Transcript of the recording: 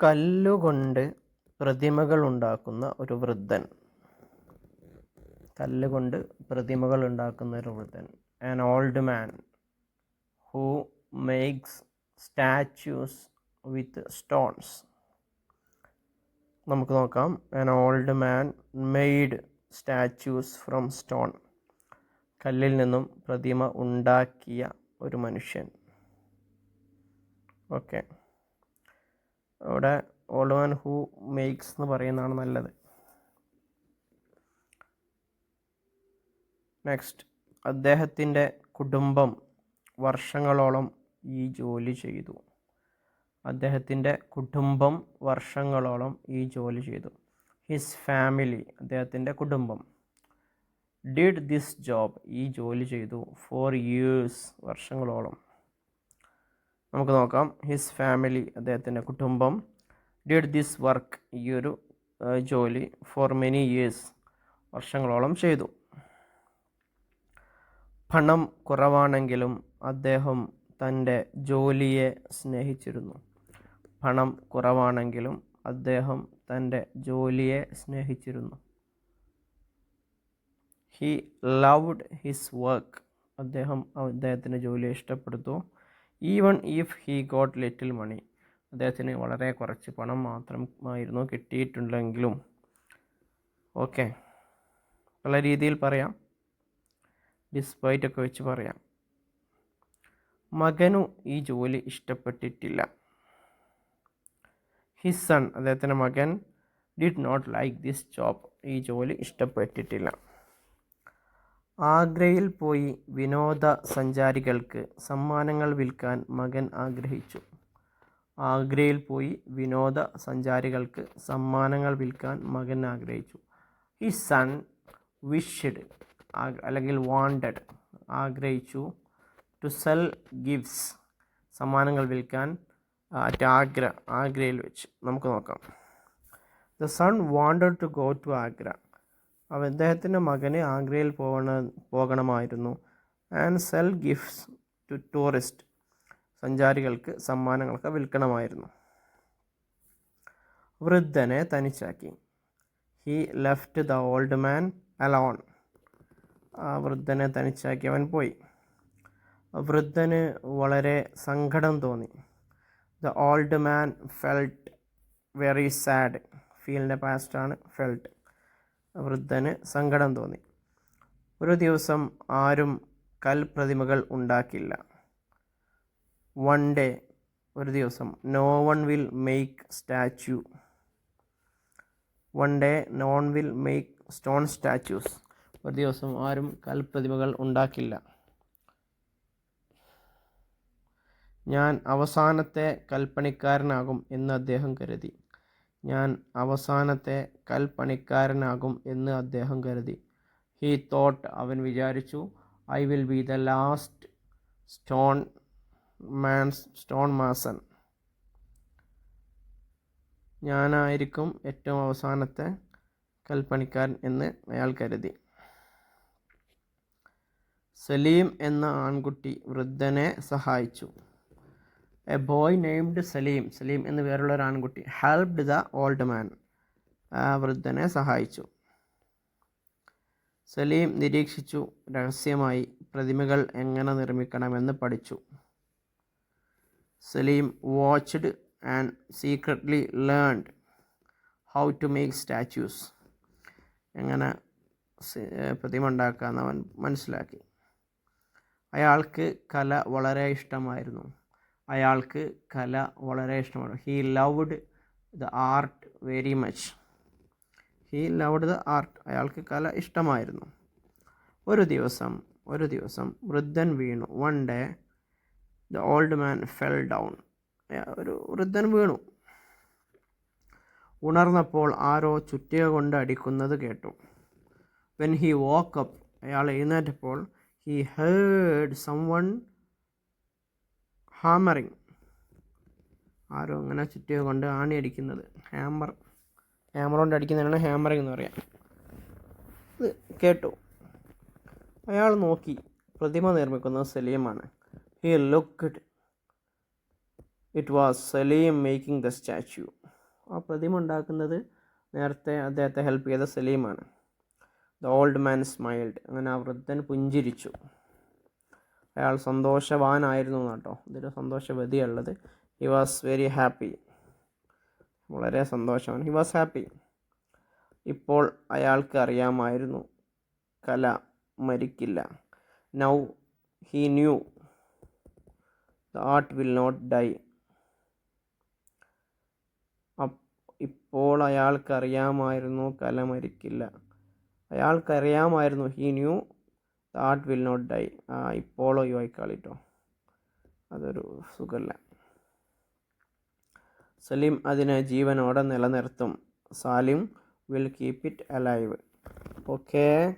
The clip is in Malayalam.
കല്ലുകൊണ്ട് പ്രതിമകൾ ഉണ്ടാക്കുന്ന ഒരു വൃദ്ധൻ. കല്ലുകൊണ്ട് പ്രതിമകൾ ഉണ്ടാക്കുന്ന ഒരു വൃദ്ധൻ. An old man who makes statues with stones. നമുക്ക് നോക്കാം. An old man made statues from stone. കല്ലിൽ നിന്നും പ്രതിമ ഉണ്ടാക്കിയ ഒരു മനുഷ്യൻ. ഓക്കെ, അവിടെ ഓൾഡ് മാൻ ഹൂ മേക്സ് എന്ന് പറയുന്നതാണ് നല്ലത്. നെക്സ്റ്റ്, അദ്ദേഹത്തിൻ്റെ കുടുംബം വർഷങ്ങളോളം ഈ ജോലി ചെയ്തു. അദ്ദേഹത്തിൻ്റെ കുടുംബം വർഷങ്ങളോളം ഈ ജോലി ചെയ്തു. ഹിസ് ഫാമിലി, അദ്ദേഹത്തിൻ്റെ കുടുംബം. ഡിഡ് ദിസ് ജോബ്, ഈ ജോലി ചെയ്തു. ഫോർ ഇയേഴ്സ്, വർഷങ്ങളോളം. നമുക്ക് നോക്കാം. ഹിസ് ഫാമിലി, അദ്ദേഹത്തിൻ്റെ കുടുംബം. ഡിഡ് ദിസ് വർക്ക്, ഈ ഒരു ജോലി. ഫോർ മെനി ഇയേഴ്സ്, വർഷങ്ങളോളം ചെയ്തു. പണം കുറവാണെങ്കിലും അദ്ദേഹം തൻ്റെ ജോലിയെ സ്നേഹിച്ചിരുന്നു. പണം കുറവാണെങ്കിലും അദ്ദേഹം തൻ്റെ ജോലിയെ സ്നേഹിച്ചിരുന്നു. ഹി ലവ്ഡ് ഹിസ് വർക്ക്, അദ്ദേഹത്തിൻ്റെ ജോലിയെ ഇഷ്ടപ്പെടുത്തു. Even if he got little money, അദ്ദേഹത്തിന് വളരെ കുറച്ച് പണം മാത്രമായിരുന്നു കിട്ടിയിട്ടുണ്ടെങ്കിലും. ഓക്കെ, പല രീതിയിൽ പറയാം, ഡിസ്പൈറ്റ് ഒക്കെ വെച്ച് പറയാം. മകനു ഈ ജോലി ഇഷ്ടപ്പെട്ടിട്ടില്ല. ഹിസ് സൺ, അദ്ദേഹത്തിൻ്റെ മകൻ. Did not like this job, ഈ ജോലി ഇഷ്ടപ്പെട്ടിട്ടില്ല. ആഗ്രയിൽ പോയി വിനോദസഞ്ചാരികൾക്ക് സമ്മാനങ്ങൾ വിൽക്കാൻ മകൻ ആഗ്രഹിച്ചു. ആഗ്രയിൽ പോയി വിനോദസഞ്ചാരികൾക്ക് സമ്മാനങ്ങൾ വിൽക്കാൻ മകൻ ആഗ്രഹിച്ചു. ഹിസ് സൺ വിഷ്ഡ്, അല്ലെങ്കിൽ വാണ്ടഡ്, ആഗ്രഹിച്ചു. ടു സെൽ ഗിഫ്റ്റ്സ്, സമ്മാനങ്ങൾ വിൽക്കാൻ. ആഗ്രയിൽ വെച്ച്. നമുക്ക് നോക്കാം. The son wanted to go to Agra, അദ്ദേഹത്തിൻ്റെ മകന് ആഗ്രയിൽ പോകണമായിരുന്നു. And sell gifts to tourist, സഞ്ചാരികൾക്ക് സമ്മാനങ്ങളൊക്കെ വിൽക്കണമായിരുന്നു. വൃദ്ധനെ തനിച്ചാക്കി. He left the old man alone, വൃദ്ധനെ തനിച്ചാക്കി അവൻ പോയി. വൃദ്ധന് വളരെ സങ്കടം തോന്നി. The old man felt very sad, ഫീലിൻ്റെ പാസ്റ്റാണ് ഫെൽറ്റ്. വൃദ്ധന് സങ്കടം തോന്നി. ഒരു ദിവസം ആരും കൽപ്രതിമകൾ ഉണ്ടാക്കില്ല. വൺ ഡേ, ഒരു ദിവസം. No one will make statue. One day no one will make stone statues. ഒരു ദിവസം ആരും കൽപ്രതിമകൾ ഉണ്ടാക്കില്ല. ഞാൻ അവസാനത്തെ കൽപ്പണിക്കാരനാകും എന്ന് അദ്ദേഹം കരുതി. ഞാൻ അവസാനത്തെ കൽപ്പണിക്കാരനാകും എന്ന് അദ്ദേഹം കരുതി. ഹി തോട്ട്, അവൻ വിചാരിച്ചു. I will be the last stone mason, ഞാനായിരിക്കും ഏറ്റവും അവസാനത്തെ കൽപ്പണിക്കാരൻ എന്ന് അയാൾ കരുതി. സലീം എന്ന ആൺകുട്ടി വൃദ്ധനെ സഹായിച്ചു. A boy named Salim, Salim എന്ന് പേരുള്ള ഒരു ആൺകുട്ടി. ഹെൽപ്ഡ് ദ ഓൾഡ് മാൻ, വൃദ്ധനെ സഹായിച്ചു. സലീം നിരീക്ഷിച്ചു. രഹസ്യമായി പ്രതിമകൾ എങ്ങനെ നിർമ്മിക്കണമെന്ന് പഠിച്ചു. Salim watched and secretly learned how to make statues, എങ്ങനെ പ്രതിമ ഉണ്ടാക്കാമെന്ന് അവൻ മനസ്സിലാക്കി. അയാൾക്ക് കല വളരെ ഇഷ്ടമായിരുന്നു. He loved the art very much. അയാൾക്ക് കല ഇഷ്ടമായിരുന്നു. ഒരു ദിവസം വൃദ്ധൻ വീണു. One day the old man fell down, ഒരു വൃദ്ധൻ വീണു. ഉണർന്നപ്പോൾ ആരോ ചുറ്റിക കൊണ്ട് അടിക്കുന്നത് കേട്ടു. വെൻ ഹി വോക്ക് അപ്പ്, അയാൾ എഴുന്നേറ്റപ്പോൾ he heard someone hammering, ആരോ അങ്ങനെ ചുറ്റിക കൊണ്ട് ആണി അടിക്കുന്നത്. ഹാമർ കൊണ്ട് അടിക്കുന്നതിനാണ് ഹാമറിങ് എന്ന് പറയാം. ഇത് കേട്ടു. അയാൾ നോക്കി. പ്രതിമ നിർമ്മിക്കുന്നത് സലീമാണ്. he looked, it was Salim making the statue. ആ പ്രതിമ ഉണ്ടാക്കുന്നത് നേരത്തെ അദ്ദേഹത്തെ ഹെൽപ്പ് ചെയ്ത സലീമാണ്. The old man smiled. അങ്ങനെ ആ വൃദ്ധൻ പുഞ്ചിരിച്ചു. അയാൾ സന്തോഷവാനായിരുന്നു കേട്ടോ. ഇതൊരു സന്തോഷവതിയുള്ളത്. He was very happy. വളരെ സന്തോഷമാണ്. He was happy. ഇപ്പോൾ അയാൾക്ക് അറിയാമായിരുന്നു കല മരിക്കില്ല. Now he knew the art will not die. ഇപ്പോൾ അയാൾക്കറിയാമായിരുന്നു കല മരിക്കില്ല. അയാൾക്കറിയാമായിരുന്നു he knew the art will not die. ഇപ്പോഴോ യുവായിക്കാളിട്ടോ, അതൊരു സുഖമല്ല. സലീം അതിനെ ജീവനോടെ നിലനിർത്തും. Salim will keep it alive. Okay.